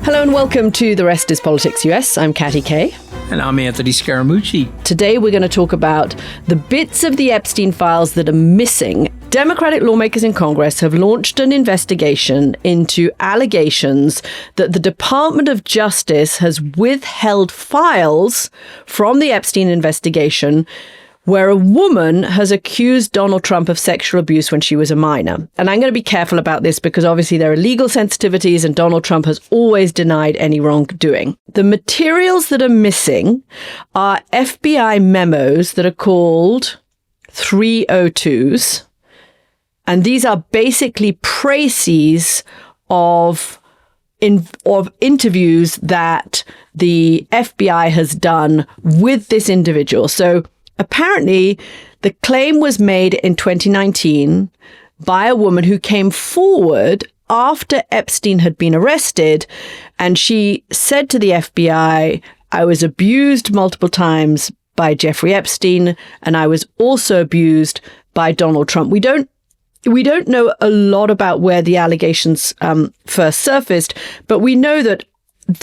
Hello and welcome to The Rest is Politics US. I'm Katty Kay. And I'm Anthony Scaramucci. Today we're going to talk about the bits of the Epstein files that are missing. Democratic lawmakers in Congress have launched an investigation into allegations that the Department of Justice has withheld files from the Epstein investigation where a woman has accused Donald Trump of sexual abuse when she was a minor. And I'm going to be careful about this because obviously there are legal sensitivities and Donald Trump has always denied any wrongdoing. The materials that are missing are FBI memos that are called 302s. And these are basically précis of interviews that the FBI has done with this individual. So apparently, the claim was made in 2019 by a woman who came forward after Epstein had been arrested. And she said to the FBI, I was abused multiple times by Jeffrey Epstein, and I was also abused by Donald Trump. We don't know a lot about where the allegations first surfaced, but we know that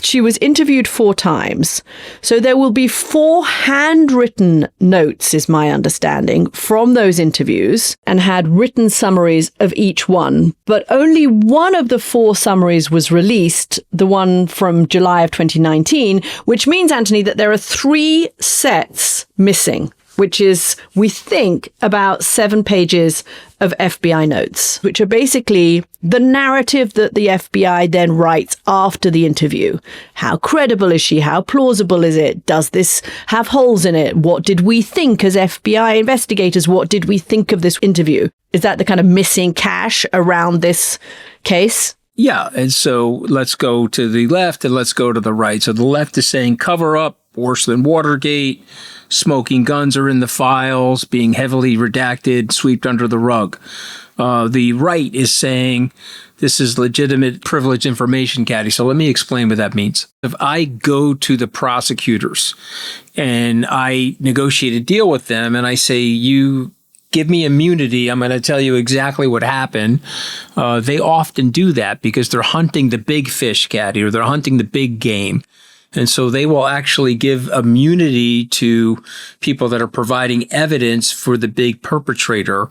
she was interviewed 4 times. So there will be 4 handwritten notes, is my understanding, from those interviews and had written summaries of each one. But only one of the 4 summaries was released, the one from July of 2019, which means, Anthony, that there are 3 sets missing, which is, we think, about 7 pages of FBI notes, which are basically the narrative that the FBI then writes after the interview. How credible is she? How plausible is it? Does this have holes in it? What did we think as FBI investigators? What did we think of this interview? Is that the kind of missing cache around this case? Yeah, and so let's go to the left and let's go to the right. So the left is saying cover up, worse than Watergate, smoking guns are in the files, being heavily redacted, swept under the rug. The right is saying this is legitimate privileged information, Katty. So let me explain what that means. If I go to the prosecutors and I negotiate a deal with them and I say, you give me immunity, I'm going to tell you exactly what happened. They often do that because they're hunting the big fish, Katty, or they're hunting the big game. And so they will actually give immunity to people that are providing evidence for the big perpetrator.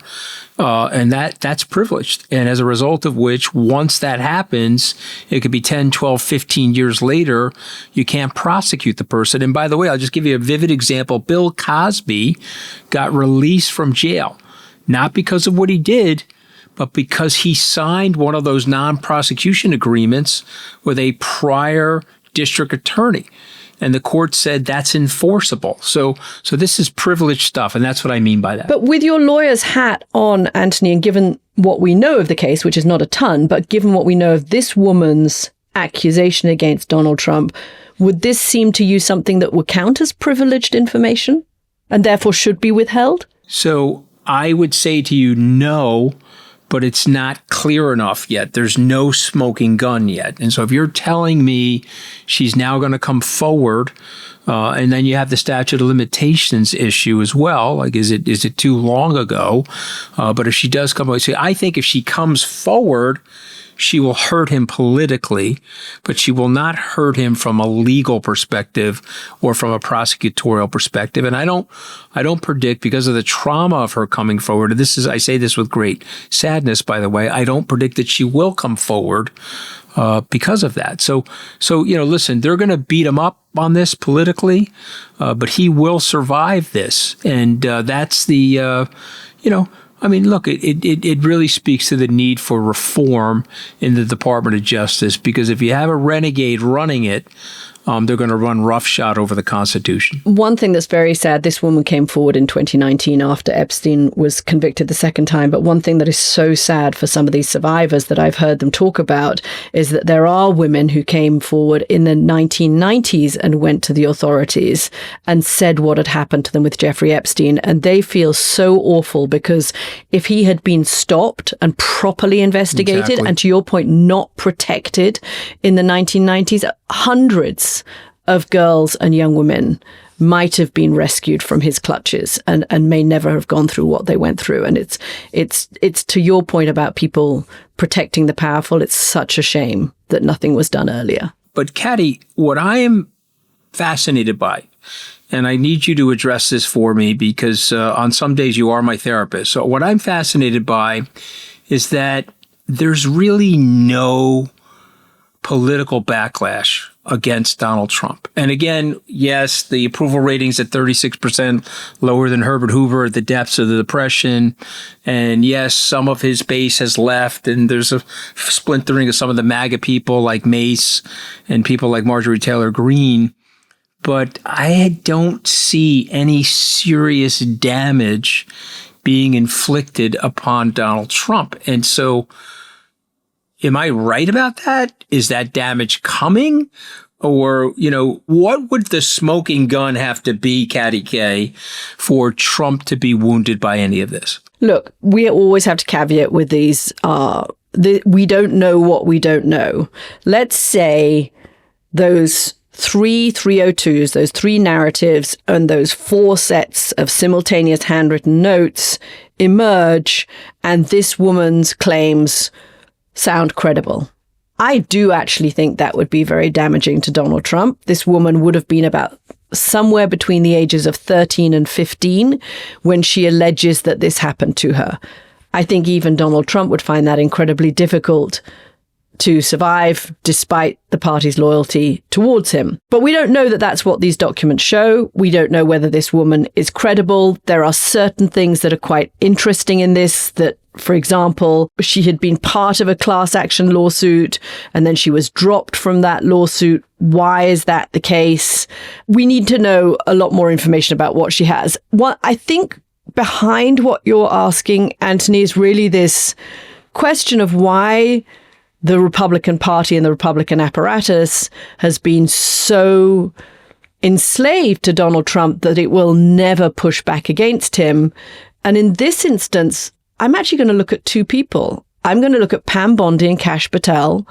And that's privileged. And as a result of which, once that happens, it could be 10, 12, 15 years later, you can't prosecute the person. And by the way, I'll just give you a vivid example. Bill Cosby got released from jail, not because of what he did, but because he signed one of those non-prosecution agreements with a prior district attorney. And the court said that's enforceable. So this is privileged stuff. And that's what I mean by that. But with your lawyer's hat on, Anthony, and given what we know of the case, which is not a ton, but given what we know of this woman's accusation against Donald Trump, would this seem to you something that would count as privileged information and therefore should be withheld? So I would say to you, no, but it's not clear enough yet. There's no smoking gun yet. And so if you're telling me she's now going to come forward, and then you have the statute of limitations issue as well, like is it too long ago? But if she does come, see, I think if she comes forward, she will hurt him politically, but she will not hurt him from a legal perspective or from a prosecutorial perspective. And I don't predict, because of the trauma of her coming forward, and I say this with great sadness, by the way, I don't predict that she will come forward because of that. So listen, they're going to beat him up on this politically, but he will survive this. And that's the, I mean, look, it really speaks to the need for reform in the Department of Justice, because if you have a renegade running it, they're going to run roughshod over the Constitution. One thing that's very sad, this woman came forward in 2019 after Epstein was convicted the second time. But one thing that is so sad for some of these survivors that I've heard them talk about is that there are women who came forward in the 1990s and went to the authorities and said what had happened to them with Jeffrey Epstein. And they feel so awful because if he had been stopped and properly investigated, exactly, and to your point, not protected in the 1990s, hundreds of girls and young women might have been rescued from his clutches and may never have gone through what they went through. And it's to your point about people protecting the powerful. It's such a shame that nothing was done earlier. But Katty, what I am fascinated by, and I need you to address this for me because on some days you are my therapist. So what I'm fascinated by is that there's really no political backlash against Donald Trump. And again, yes, the approval ratings at 36%, lower than Herbert Hoover at the depths of the Depression. And yes, some of his base has left, and there's a splintering of some of the MAGA people like Mace and people like Marjorie Taylor Greene. But I don't see any serious damage being inflicted upon Donald Trump. And so, am I right about that? Is that damage coming? Or, what would the smoking gun have to be, Katty K, for Trump to be wounded by any of this? Look, we always have to caveat with these. We don't know what we don't know. Let's say those 302s, those 3 narratives, and those 4 sets of simultaneous handwritten notes emerge, and this woman's claims sound credible. I do actually think that would be very damaging to Donald Trump. This woman would have been about somewhere between the ages of 13 and 15 when she alleges that this happened to her. I think even Donald Trump would find that incredibly difficult to survive despite the party's loyalty towards him. But we don't know that that's what these documents show. We don't know whether this woman is credible. There are certain things that are quite interesting in this, that, for example, she had been part of a class action lawsuit and then she was dropped from that lawsuit. Why is that the case? We need to know a lot more information about what she has. What I think behind what you're asking, Anthony, is really this question of why the Republican Party and the Republican apparatus has been so enslaved to Donald Trump that it will never push back against him. And in this instance, I'm actually going to look at 2 people. I'm going to look at Pam Bondi and Kash Patel,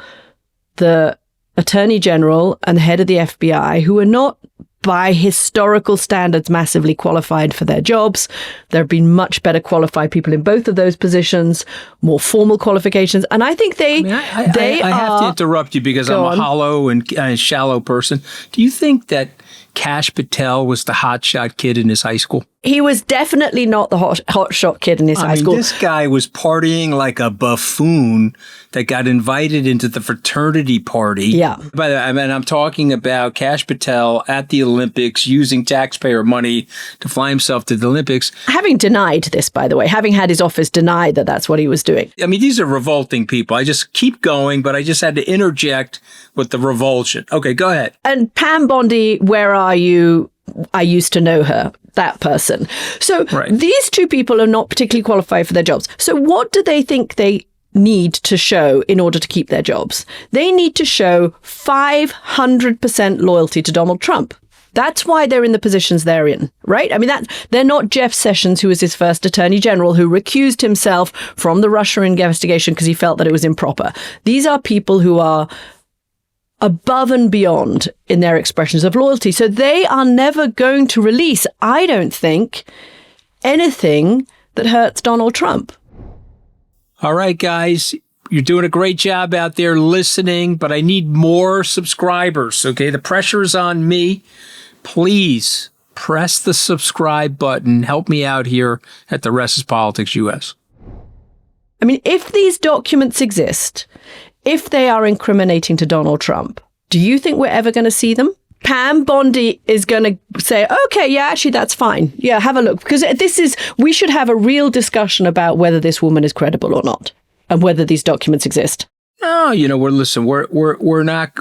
the Attorney General and the head of the FBI, who are not, by historical standards, massively qualified for their jobs. There have been much better qualified people in both of those positions, more formal qualifications. And I think I have to interrupt you because I'm a hollow and shallow person. Do you think that Kash Patel was the hotshot kid in his high school? He was definitely not the hotshot kid in his high school. This guy was partying like a buffoon that got invited into the fraternity party. Yeah. By the way, I'm talking about Kash Patel at the Olympics using taxpayer money to fly himself to the Olympics. Having denied this, by the way, having had his office denied that that's what he was doing. These are revolting people. I just keep going, but I just had to interject with the revulsion. Okay, go ahead. And Pam Bondi, where are you? I used to know her, that person. So These 2 people are not particularly qualified for their jobs. So what do they think they need to show in order to keep their jobs? They need to show 500% loyalty to Donald Trump. That's why they're in the positions they're in, right? They're not Jeff Sessions, who was his first attorney general, who recused himself from the Russia investigation because he felt that it was improper. These are people who are above and beyond in their expressions of loyalty. So they are never going to release, I don't think, anything that hurts Donald Trump. All right, guys, you're doing a great job out there listening, but I need more subscribers, okay? The pressure is on me. Please press the subscribe button. Help me out here at The Rest is Politics US. If these documents exist, if they are incriminating to Donald Trump, do you think we're ever going to see them? Pam Bondi is going to say, okay, yeah, actually, that's fine. Yeah, have a look. Because we should have a real discussion about whether this woman is credible or not and whether these documents exist. No, we're not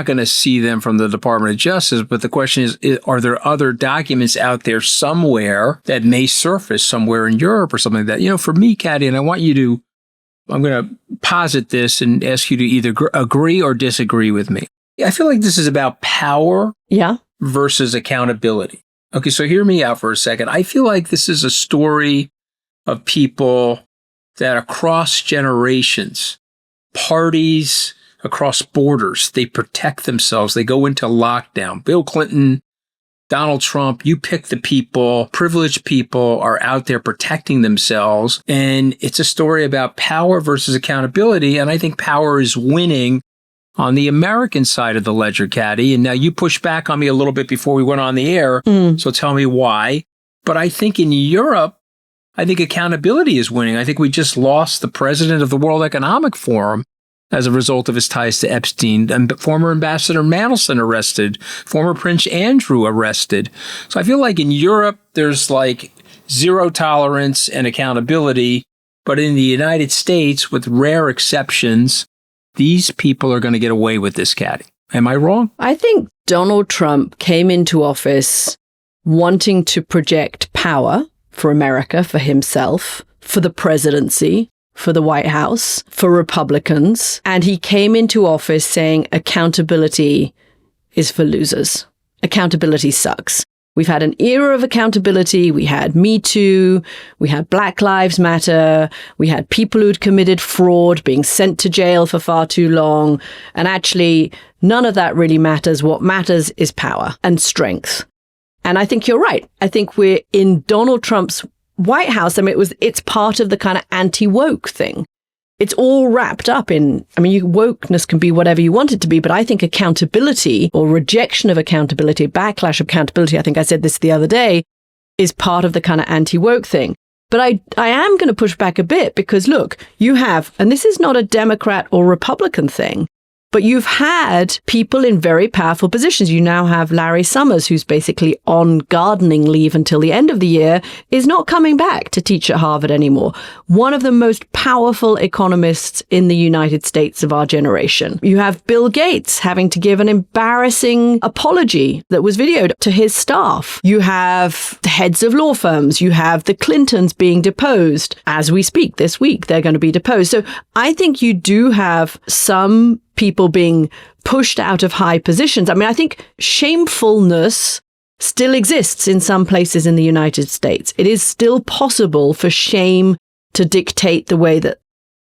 going to see them from the Department of Justice. But the question is, are there other documents out there somewhere that may surface somewhere in Europe or something like that? For me, Katty, and I'm going to posit this and ask you to either agree or disagree with me. I feel like this is about power versus accountability. Okay, so hear me out for a second. I feel like this is a story of people that across generations, parties across borders, they protect themselves. They go into lockdown. Bill Clinton, Donald Trump, you pick the people, privileged people are out there protecting themselves. And it's a story about power versus accountability. And I think power is winning on the American side of the ledger, Katty. And now you pushed back on me a little bit before we went on the air. So tell me why. But I think in Europe, I think accountability is winning. I think we just lost the president of the World Economic Forum as a result of his ties to Epstein, and former Ambassador Mandelson arrested, former Prince Andrew arrested. So I feel like in Europe, there's like zero tolerance and accountability. But in the United States, with rare exceptions, these people are going to get away with this, Katty. Am I wrong? I think Donald Trump came into office wanting to project power for America, for himself, for the presidency, for the White House, for Republicans. And he came into office saying accountability is for losers. Accountability sucks. We've had an era of accountability. We had Me Too. We had Black Lives Matter. We had people who'd committed fraud being sent to jail for far too long. And actually, none of that really matters. What matters is power and strength. And I think you're right. I think we're in Donald Trump's White House. I mean, it's part of the kind of anti-woke thing. It's all wrapped up in, wokeness can be whatever you want it to be, but I think accountability or rejection of accountability, backlash of accountability, I think I said this the other day, is part of the kind of anti-woke thing. But I am going to push back a bit because, look, you have, and this is not a Democrat or Republican thing, but you've had people in very powerful positions. You now have Larry Summers, who's basically on gardening leave until the end of the year, is not coming back to teach at Harvard anymore. One of the most powerful economists in the United States of our generation. You have Bill Gates having to give an embarrassing apology that was videoed to his staff. You have the heads of law firms. You have the Clintons being deposed. As we speak this week, they're going to be deposed. So I think you do have some people being pushed out of high positions. I mean, I think shamefulness still exists in some places in the United States. It is still possible for shame to dictate the way that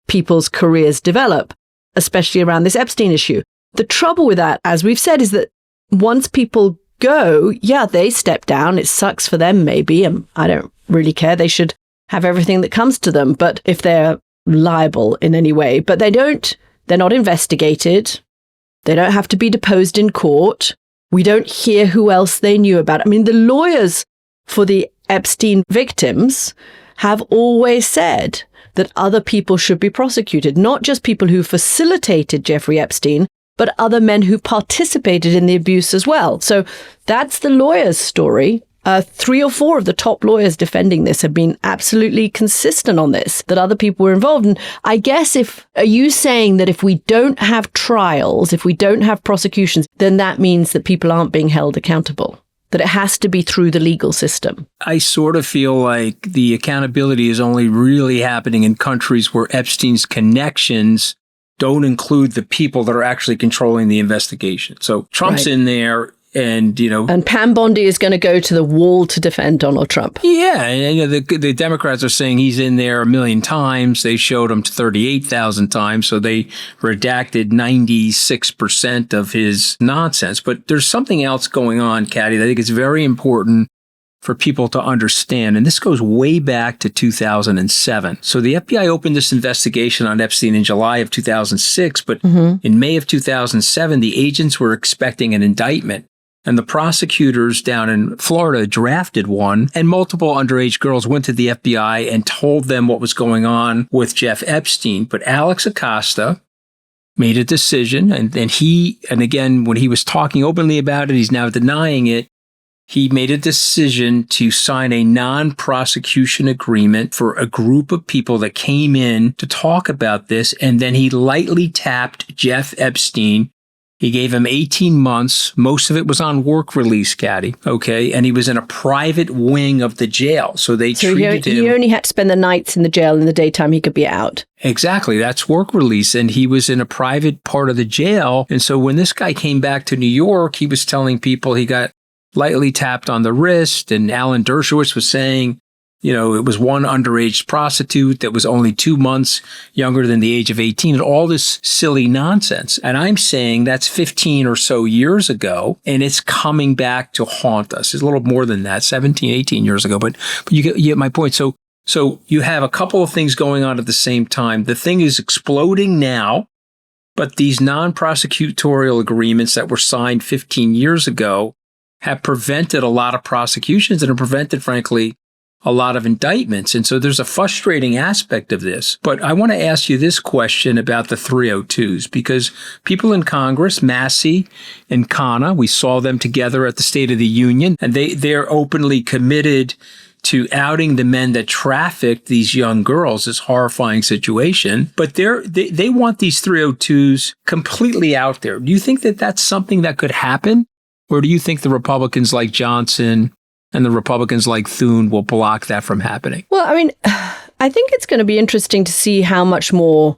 people's careers develop, especially around this Epstein issue. The trouble with that, as we've said, is that once people go, yeah, they step down. It sucks for them, maybe. And I don't really care. They should have everything that comes to them. But if they're liable in any way, but they're not investigated. They don't have to be deposed in court. We don't hear who else they knew about. I mean, the lawyers for the Epstein victims have always said that other people should be prosecuted, not just people who facilitated Jeffrey Epstein, but other men who participated in the abuse as well. So that's the lawyer's story. 3 or 4 of the top lawyers defending this have been absolutely consistent on this, that other people were involved. And I guess are you saying that if we don't have trials, if we don't have prosecutions, then that means that people aren't being held accountable? That it has to be through the legal system? I sort of feel like the accountability is only really happening in countries where Epstein's connections don't include the people that are actually controlling the investigation. So Trump's in there. And, And Pam Bondi is going to go to the wall to defend Donald Trump. Yeah. And the Democrats are saying he's in there 1 million times. They showed him 38,000 times. So they redacted 96% of his nonsense. But there's something else going on, Katty, that I think is very important for people to understand. And this goes way back to 2007. So the FBI opened this investigation on Epstein in July of 2006. But in May of 2007, the agents were expecting an indictment. And the prosecutors down in Florida drafted one, and multiple underage girls went to the FBI and told them what was going on with Jeff Epstein. But Alex Acosta made a decision, and again, when he was talking openly about it, he's now denying it. He made a decision to sign a non-prosecution agreement for a group of people that came in to talk about this, and then he lightly tapped Jeff Epstein. He gave him 18 months. Most of it was on work release, Katty. Okay. And he was in a private wing of the jail. So treated him. He only had to spend the nights in the jail. In the daytime, he could be out. Exactly. That's work release. And he was in a private part of the jail. And so when this guy came back to New York, he was telling people he got lightly tapped on the wrist. And Alan Dershowitz was saying, it was one underage prostitute that was only 2 months younger than the age of 18, and all this silly nonsense. And I'm saying that's 15 or so years ago, and it's coming back to haunt us. It's a little more than that, 17, 18 years ago, but you get my point. So you have a couple of things going on at the same time. The thing is exploding now. But these non-prosecutorial agreements that were signed 15 years ago have prevented a lot of prosecutions and have prevented, frankly, a lot of indictments. And so there's a frustrating aspect of this. But I want to ask you this question about the 302s, because people in Congress, Massey and Khanna, we saw them together at the State of the Union, and they're openly committed to outing the men that trafficked these young girls, this horrifying situation. But they want these 302s completely out there. Do you think that that's something that could happen? Or do you think the Republicans like Johnson and the Republicans like Thune will block that from happening? Well, I mean, I think it's going to be interesting to see how much more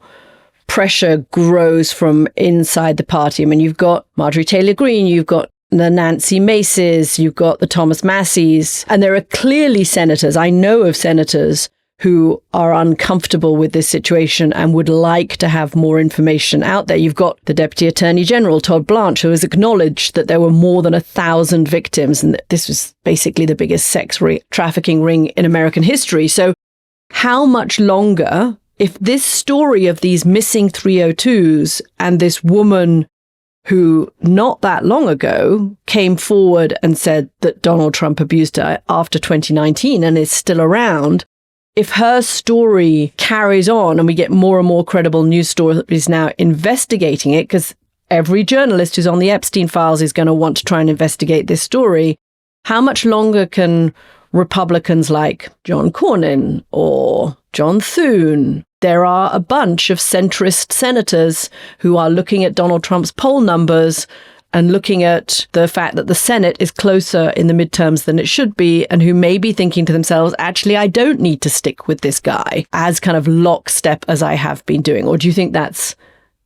pressure grows from inside the party. I mean, you've got Marjorie Taylor Greene, you've got the Nancy Maces, you've got the Thomas Masseys, and there are clearly senators. I know of senators who are uncomfortable with this situation and would like to have more information out there. You've got the Deputy Attorney General, Todd Blanche, who has acknowledged that there were more than 1,000 victims, and that this was basically the biggest sex trafficking ring in American history. So how much longer, if this story of these missing 302s and this woman who not that long ago came forward and said that Donald Trump abused her after 2019 and is still around, if her story carries on and we get more and more credible news stories now investigating it, because every journalist who's on the Epstein files is going to want to try and investigate this story, how much longer can Republicans like John Cornyn or John Thune? There are a bunch of centrist senators who are looking at Donald Trump's poll numbers and looking at the fact that the Senate is closer in the midterms than it should be, and who may be thinking to themselves, actually, I don't need to stick with this guy as kind of lockstep as I have been doing. Or do you think that's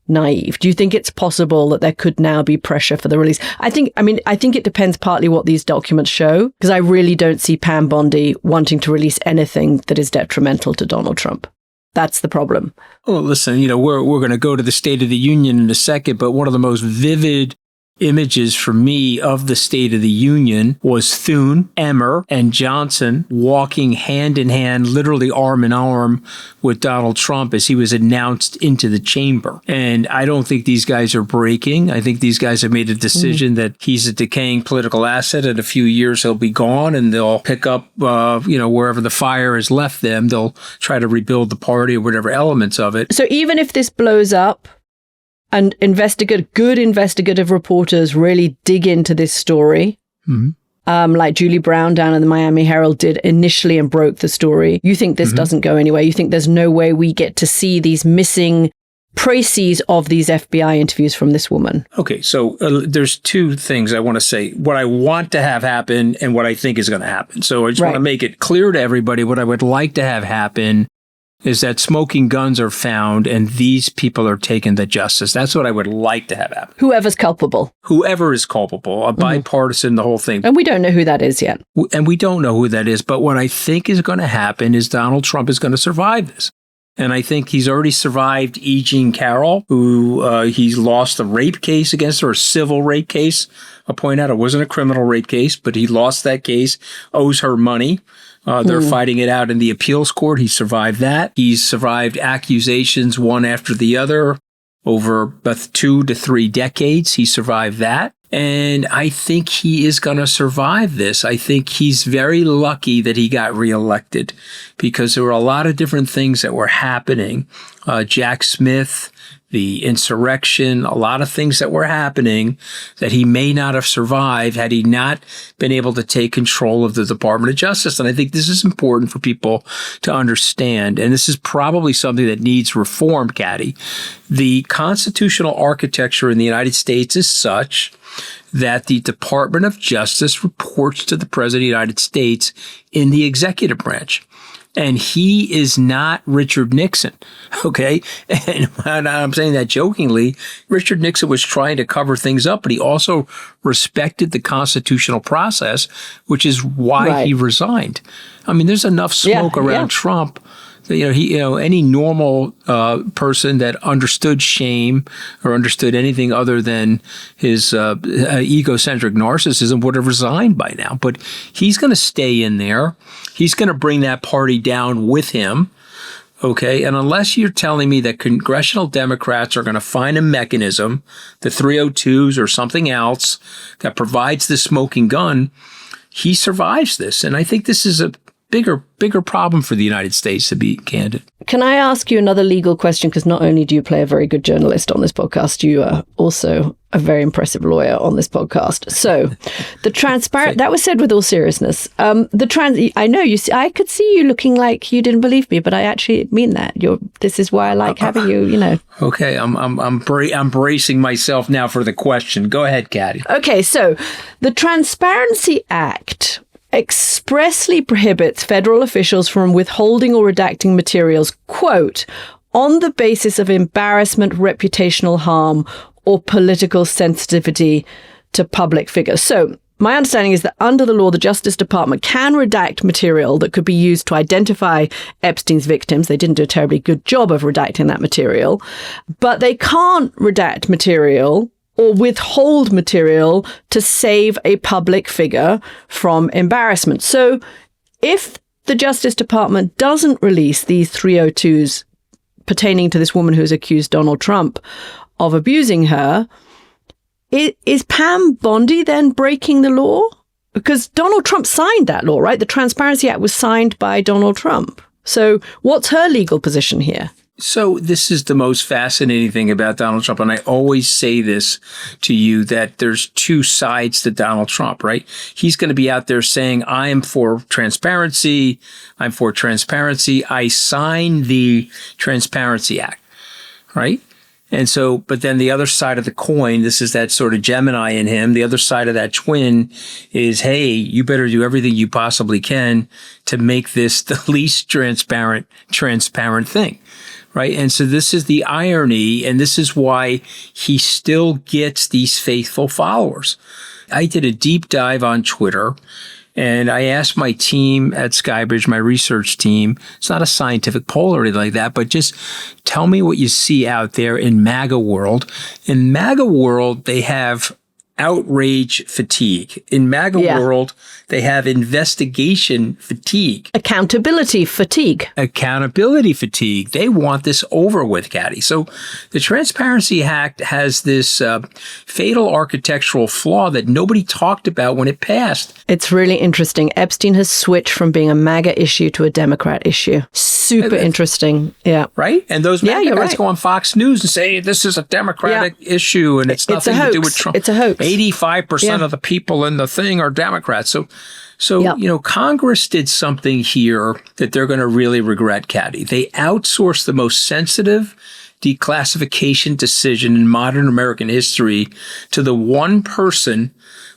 naive? Do you think it's possible that there could now be pressure for the release? I think it depends partly what these documents show, because I really don't see Pam Bondi wanting to release anything that is detrimental to Donald Trump. That's the problem. Oh, listen, we're going to go to the State of the Union in a second, but one of the most vivid images for me of the State of the Union was Thune, Emmer, and Johnson walking hand in hand, literally arm in arm with Donald Trump as he was announced into the chamber. And I don't think these guys are breaking. I think these guys have made a decision that he's a decaying political asset. In a few years, he'll be gone, and they'll pick up, wherever the fire has left them. They'll try to rebuild the party or whatever elements of it. So even if this blows up, and good investigative reporters really dig into this story, like Julie Brown down in the Miami Herald did initially and broke the story. You think this doesn't go anywhere? You think there's no way we get to see these missing précis of these FBI interviews from this woman? Okay, so there's two things I want to say. What I want to have happen and what I think is going to happen. So I just want to make it clear to everybody what I would like to have happen is that smoking guns are found and these people are taken to justice. That's what I would like to have happen. Whoever's culpable. Whoever is culpable, a bipartisan, the whole thing. And we don't know who that is yet. And we don't know who that is. But what I think is going to happen is Donald Trump is going to survive this. And I think he's already survived E. Jean Carroll, who he's lost a rape case against her, a civil rape case. I'll point out it wasn't a criminal rape case, but he lost that case, owes her money. They're fighting it out in the appeals court. He survived that. He's survived accusations one after the other over 2 to 3 decades. He survived that. And I think he is going to survive this. I think he's very lucky that he got reelected because there were a lot of different things that were happening. Jack Smith, the insurrection, a lot of things that were happening that he may not have survived had he not been able to take control of the Department of Justice. And I think this is important for people to understand. And this is probably something that needs reform, Katty. The constitutional architecture in the United States is such that the Department of Justice reports to the President of the United States in the executive branch. And he is not Richard Nixon, okay? And I'm saying that jokingly. Richard Nixon was trying to cover things up, but he also respected the constitutional process, which is why he resigned. I mean, there's enough smoke around Trump. Any normal person that understood shame or understood anything other than his egocentric narcissism would have resigned by now. But he's going to stay in there. He's going to bring that party down with him. Okay. And unless you're telling me that congressional Democrats are going to find a mechanism, the 302s or something else that provides the smoking gun, he survives this. And I think this is a bigger problem for the United States, to be candid. Can I ask you another legal question? Because not only do you play a very good journalist on this podcast, you are also a very impressive lawyer on this podcast. So the transparent, that was said with all seriousness. I know I could see you looking like you didn't believe me, but I actually mean that. This is why I like having you, Okay. I'm bracing myself now for the question. Go ahead, Katty. Okay. So the Transparency Act expressly prohibits federal officials from withholding or redacting materials, quote, on the basis of embarrassment, reputational harm, or political sensitivity to public figures. So my understanding is that under the law, the Justice Department can redact material that could be used to identify Epstein's victims. They didn't do a terribly good job of redacting that material, but they can't redact material or withhold material to save a public figure from embarrassment. So if the Justice Department doesn't release these 302s pertaining to this woman who has accused Donald Trump of abusing her, is Pam Bondi then breaking the law? Because Donald Trump signed that law, right? The Transparency Act was signed by Donald Trump. So what's her legal position here? So this is the most fascinating thing about Donald Trump. And I always say this to you, that there's two sides to Donald Trump, right? He's going to be out there saying, I am for transparency. I'm for transparency. I signed the Transparency Act, right? And so, but then the other side of the coin, this is that sort of Gemini in him. The other side of that twin is, hey, you better do everything you possibly can to make this the least transparent thing. Right. And so this is the irony, and this is why he still gets these faithful followers. I did a deep dive on Twitter, and I asked my team at Skybridge, my research team, it's not a scientific poll or anything like that, but just tell me what you see out there in MAGA world. In MAGA world, they have outrage fatigue. In MAGA world, they have investigation fatigue. Accountability fatigue. Accountability fatigue. They want this over with, Katty. So the Transparency Act has this fatal architectural flaw that nobody talked about when it passed. It's really interesting. Epstein has switched from being a MAGA issue to a Democrat issue. Super interesting. Yeah. Right? And those MAGA guys go on Fox News and say, this is a Democratic issue and it's nothing to do with Trump. It's a hoax. 85% of the people in the thing are Democrats. So Congress did something here that they're going to really regret, Katty. They outsourced the most sensitive declassification decision in modern American history to the one person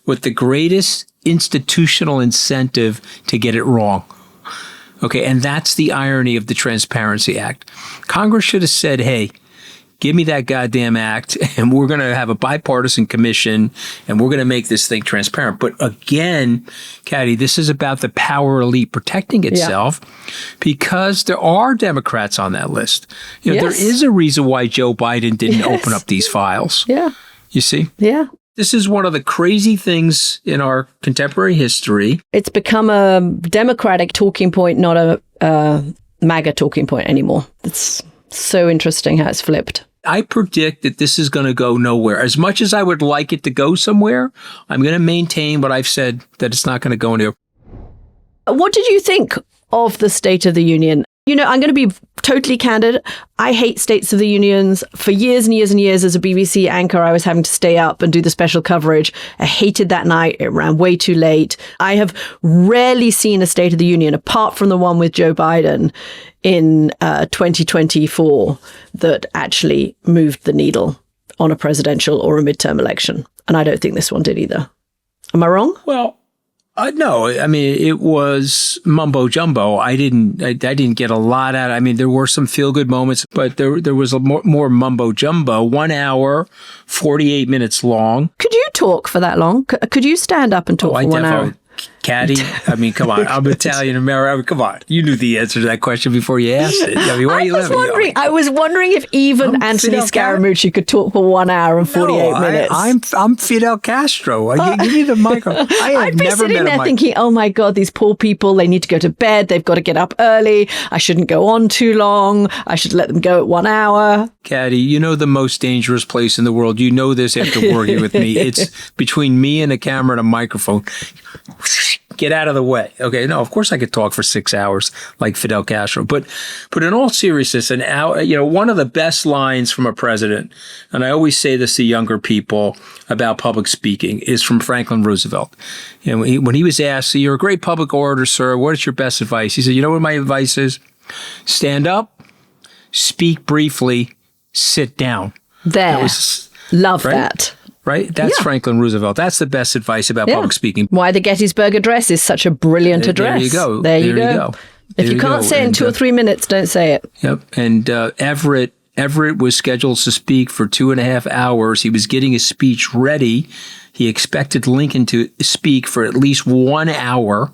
with the greatest institutional incentive to get it wrong. Okay, and that's the irony of the Transparency Act. Congress should have said, hey, give me that goddamn act, and we're going to have a bipartisan commission, and we're going to make this thing transparent. But again, Katty, this is about the power elite protecting itself because there are Democrats on that list. There is a reason why Joe Biden didn't open up these files. Yeah. You see? Yeah. This is one of the crazy things in our contemporary history. It's become a Democratic talking point, not a MAGA talking point anymore. It's so interesting how it's flipped. I predict that this is going to go nowhere. As much as I would like it to go somewhere, I'm going to maintain what I've said, that it's not going to go anywhere. What did you think of the State of the Union? I'm going to be totally candid. I hate States of the Unions. For years and years and years as a BBC anchor, I was having to stay up and do the special coverage. I hated that night. It ran way too late. I have rarely seen a State of the Union, apart from the one with Joe Biden in 2024, that actually moved the needle on a presidential or a midterm election. And I don't think this one did either. Am I wrong? Well, no, I mean, it was mumbo jumbo. I didn't get a lot out. I mean, there were some feel good moments, but there was more mumbo jumbo. 1 hour, 48 minutes long. Could you talk for that long? Could you stand up and talk for 1 hour? Katty, I mean, come on. I'm Italian American. I mean, come on. You knew the answer to that question before you asked it. I mean, why are you laughing? I was wondering if even Anthony Scaramucci could talk for 1 hour and 48 minutes. I'm Fidel Castro. Give me the microphone. I'd be sitting there thinking, oh my God, these poor people, they need to go to bed. They've got to get up early. I shouldn't go on too long. I should let them go at 1 hour. Katty, you know the most dangerous place in the world. You know this after working with me. It's between me and a camera and a microphone. Get out of the way. Okay, no, of course I could talk for 6 hours like Fidel Castro. But in all seriousness, one of the best lines from a president, and I always say this to younger people about public speaking, is from Franklin Roosevelt. When he was asked, "You're a great public orator, sir. What is your best advice?" He said, "You know what my advice is? Stand up, speak briefly, sit down." Love that. Right? That's Franklin Roosevelt. That's the best advice about public speaking. Why the Gettysburg Address is such a brilliant address. There you go. There you go. If you can't say it in 2 or 3 minutes, don't say it. Yep. And Everett was scheduled to speak for 2.5 hours. He was getting his speech ready. He expected Lincoln to speak for at least 1 hour.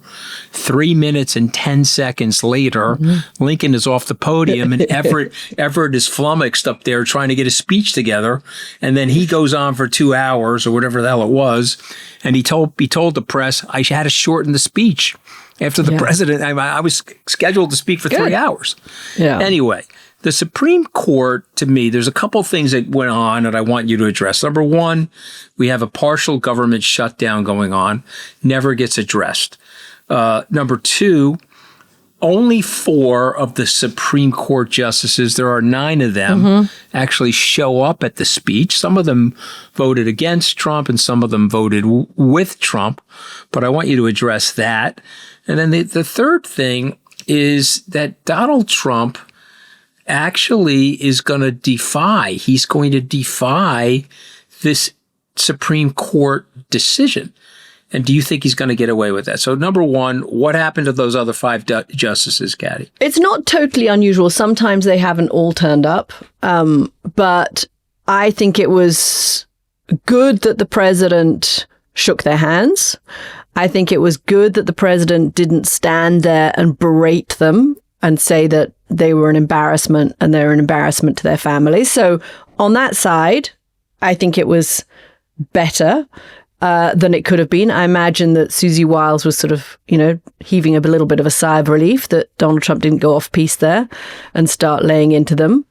3 minutes and 10 seconds later, Lincoln is off the podium, and Everett is flummoxed up there trying to get his speech together. And then he goes on for 2 hours or whatever the hell it was. And he told the press, I had to shorten the speech. After the president, I was scheduled to speak for 3 hours. Yeah. Anyway, the Supreme Court, to me, there's a couple things that went on that I want you to address. Number one, we have a partial government shutdown going on, never gets addressed. Number two, only 4 of the Supreme Court justices, there are 9 of them, actually show up at the speech. Some of them voted against Trump and some of them voted with Trump. But I want you to address that. And then the third thing is that Donald Trump actually is going to defy this Supreme Court decision. And do you think he's going to get away with that? So number one, what happened to those other 5 justices, Katty? It's not totally unusual. Sometimes they haven't all turned up. But I think it was good that the president shook their hands. I think it was good that the president didn't stand there and berate them and say that they were an embarrassment and they're an embarrassment to their families. So on that side, I think it was better than it could have been. I imagine that Susie Wiles was sort of, heaving a little bit of a sigh of relief that Donald Trump didn't go off piece there and start laying into them.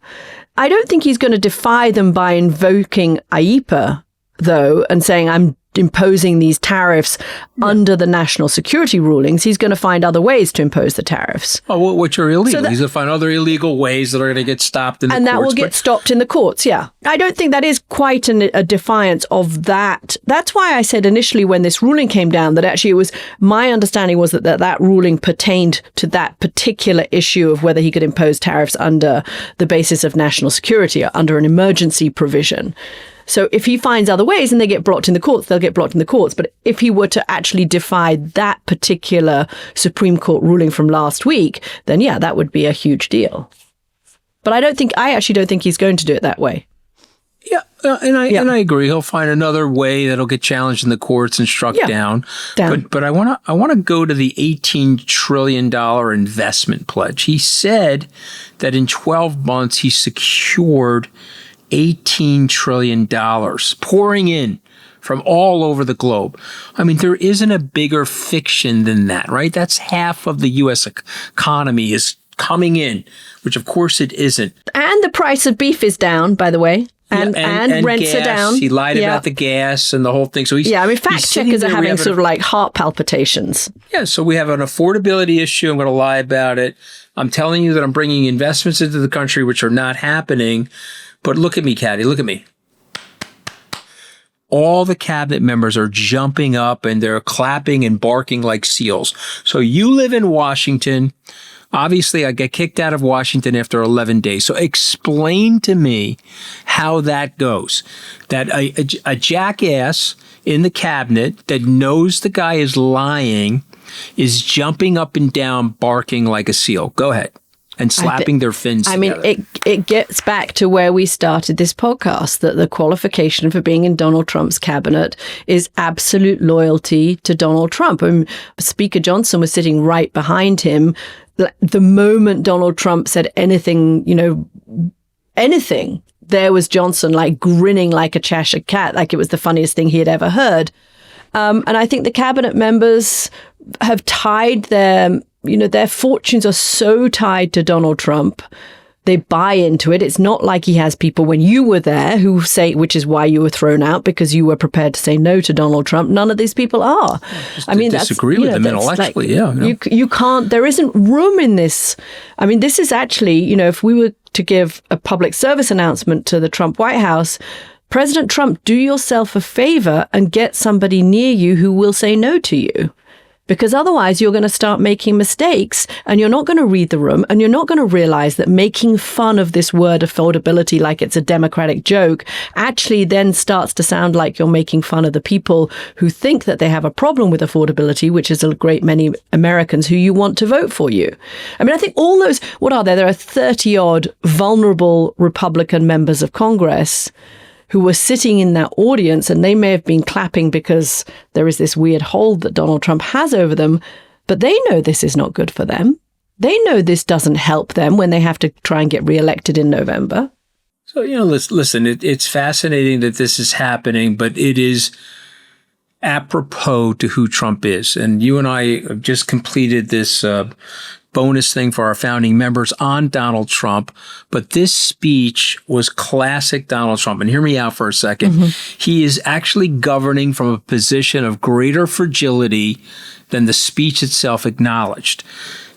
I don't think he's going to defy them by invoking IEPA, though, and saying, I'm imposing these tariffs under the national security rulings. He's going to find other ways to impose the tariffs. Oh, which are illegal. He's going to find other illegal ways that are going to get stopped in the courts. And that will get stopped in the courts, yeah. I don't think that is quite a defiance of that. That's why I said initially when this ruling came down that actually it was, my understanding was that ruling pertained to that particular issue of whether he could impose tariffs under the basis of national security or under an emergency provision. So if he finds other ways and they get blocked in the courts, they'll get blocked in the courts. But if he were to actually defy that particular Supreme Court ruling from last week, then yeah, that would be a huge deal. But I actually don't think he's going to do it that way. Yeah, and I agree. He'll find another way that'll get challenged in the courts and struck down. But I want to go to the $18 trillion investment pledge. He said that in 12 months he secured $18 trillion pouring in from all over the globe. I mean, there isn't a bigger fiction than that, right? That's half of the U.S. economy is coming in, which of course it isn't. And the price of beef is down, by the way. And rents gas. Are down. He lied about the gas and the whole thing. So fact checkers are having sort of like heart palpitations. Yeah, so we have an affordability issue. I'm going to lie about it. I'm telling you that I'm bringing investments into the country which are not happening. But look at me, Katty. Look at me. All the cabinet members are jumping up and they're clapping and barking like seals. So you live in Washington. Obviously, I get kicked out of Washington after 11 days. So explain to me how that goes. That a jackass in the cabinet that knows the guy is lying is jumping up and down, barking like a seal. Go ahead. and slapping their fins together. I mean, it gets back to where we started this podcast, that the qualification for being in Donald Trump's cabinet is absolute loyalty to Donald Trump. And Speaker Johnson was sitting right behind him. The moment Donald Trump said anything, anything, there was Johnson like grinning like a Cheshire cat, like it was the funniest thing he had ever heard. And I think the cabinet members have tied their fortunes are so tied to Donald Trump. They buy into it. It's not like he has people when you were there who say, which is why you were thrown out, because you were prepared to say no to Donald Trump. None of these people are. Disagree with them intellectually. You can't, there isn't room in this. I mean, this is actually, if we were to give a public service announcement to the Trump White House, President Trump, do yourself a favor and get somebody near you who will say no to you. Because otherwise you're going to start making mistakes and you're not going to read the room and you're not going to realize that making fun of this word affordability like it's a Democratic joke actually then starts to sound like you're making fun of the people who think that they have a problem with affordability, which is a great many Americans who you want to vote for you. I mean, I think all those, what are there? There are 30 odd vulnerable Republican members of Congress who were sitting in that audience, and they may have been clapping because there is this weird hold that Donald Trump has over them, but they know this is not good for them. They know this doesn't help them when they have to try and get reelected in November. So, listen, it's fascinating that this is happening, but it is apropos to who Trump is. And you and I have just completed this bonus thing for our founding members on Donald Trump. But this speech was classic Donald Trump. And hear me out for a second. Mm-hmm. He is actually governing from a position of greater fragility than the speech itself acknowledged.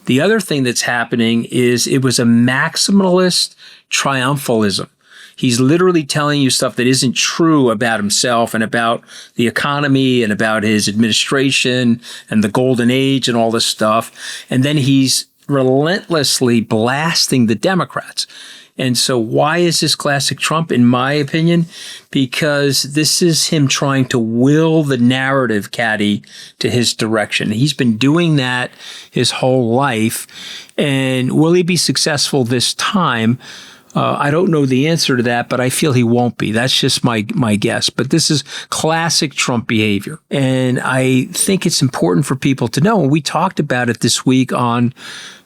The other thing that's happening is it was a maximalist triumphalism. He's literally telling you stuff that isn't true about himself and about the economy and about his administration and the golden age and all this stuff. And then he's relentlessly blasting the Democrats. And so why is this classic Trump, in my opinion? Because this is him trying to will the narrative, Katty, to his direction. He's been doing that his whole life. And will he be successful this time? I don't know the answer to that, but I feel he won't be. That's just my guess. But this is classic Trump behavior. And I think it's important for people to know. And we talked about it this week on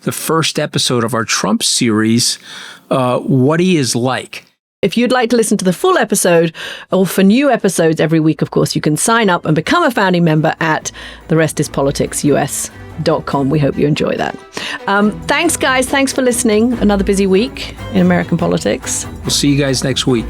the first episode of our Trump series, what he is like. If you'd like to listen to the full episode, or for new episodes every week, of course, you can sign up and become a founding member at therestispoliticsus.com. We hope you enjoy that. Thanks, guys. Thanks for listening. Another busy week in American politics. We'll see you guys next week.